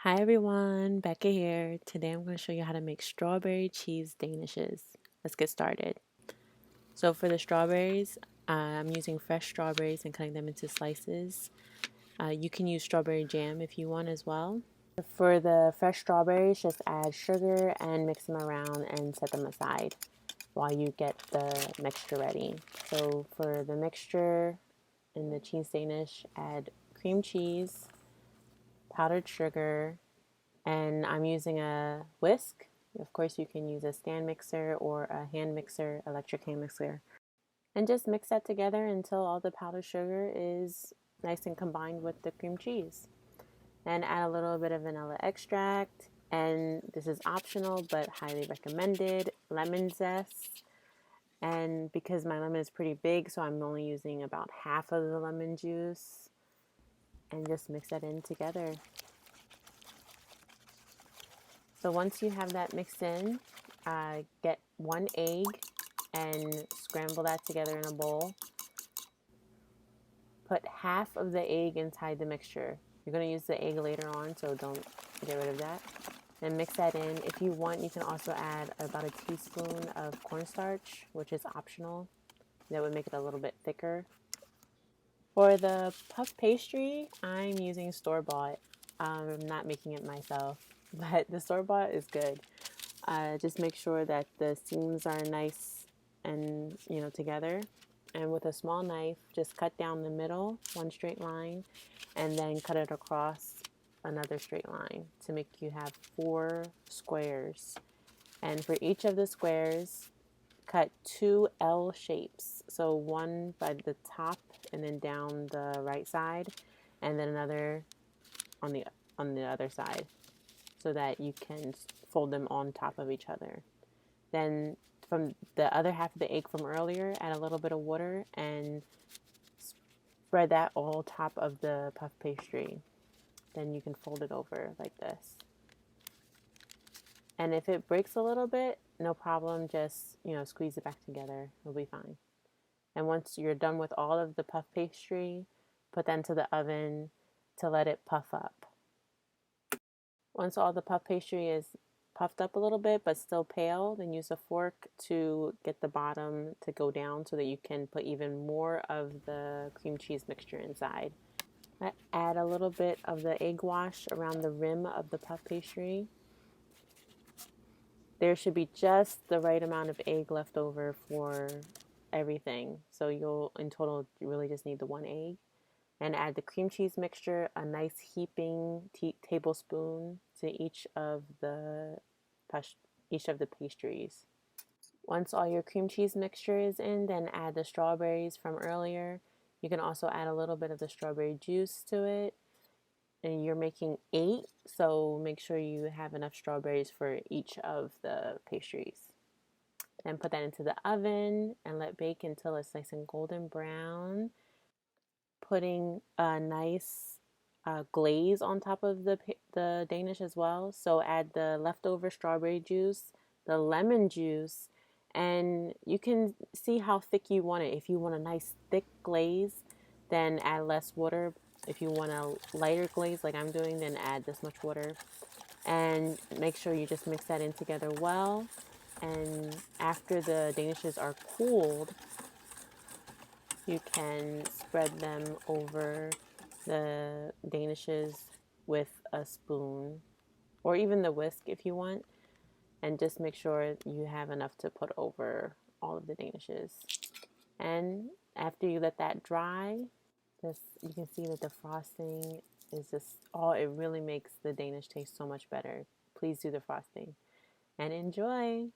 Hi everyone, Becca here. Today I'm going to show you how to make strawberry cheese danishes. Let's get started. So for the strawberries, I'm using fresh strawberries and cutting them into slices. You can use strawberry jam if you want as well. For the fresh strawberries, just add sugar and mix them around and set them aside while you get the mixture ready. So for the mixture in the cheese danish, add cream cheese, powdered sugar, and I'm using a whisk. Of course, you can use a stand mixer or a hand mixer, electric hand mixer, and just mix that together until all the powdered sugar is nice and combined with the cream cheese. Then add a little bit of vanilla extract, and this is optional but highly recommended, lemon zest. And because my lemon is pretty big, so I'm only using about half of the lemon juice, and just mix that in together. So once you have that mixed in, get one egg and scramble that together in a bowl. Put half of the egg inside the mixture. You're going to use the egg later on, so don't get rid of that. And mix that in. If you want, you can also add about a teaspoon of cornstarch, which is optional. That would make it a little bit thicker. For the puff pastry, I'm using store-bought. I'm not making it myself, but the store-bought is good. Just make sure that the seams are nice and together, and with a small knife just cut down the middle one straight line and then cut it across another straight line to make you have 4 squares, and for each of the squares cut 2 L shapes, so one by the top and then down the right side, and then another on the other side, so that you can fold them on top of each other. Then from the other half of the egg from earlier, add a little bit of water and spread that all top of the puff pastry. Then you can fold it over like this. And if it breaks a little bit, no problem, just squeeze it back together. It'll be fine. And once you're done with all of the puff pastry, put that into the oven to let it puff up. Once all the puff pastry is puffed up a little bit but still pale, then use a fork to get the bottom to go down so that you can put even more of the cream cheese mixture inside. Add a little bit of the egg wash around the rim of the puff pastry. There should be just the right amount of egg left over for everything. So you'll, in total, you really just need the 1 egg. And add the cream cheese mixture, a nice heaping tablespoon to each of the pastries. Once all your cream cheese mixture is in, then add the strawberries from earlier. You can also add a little bit of the strawberry juice to it. And you're making 8, so make sure you have enough strawberries for each of the pastries. Then put that into the oven and let bake until it's nice and golden brown. Putting a nice glaze on top of the Danish as well. So add the leftover strawberry juice, the lemon juice, and you can see how thick you want it. If you want a nice thick glaze, then add less water. If you want a lighter glaze like I'm doing, then add this much water. And make sure you just mix that in together well. And after the danishes are cooled, you can spread them over the danishes with a spoon or even the whisk if you want, and just make sure you have enough to put over all of the danishes. And after you let that dry, you can see that the frosting is just it really makes the Danish taste so much better. Please do the frosting and enjoy.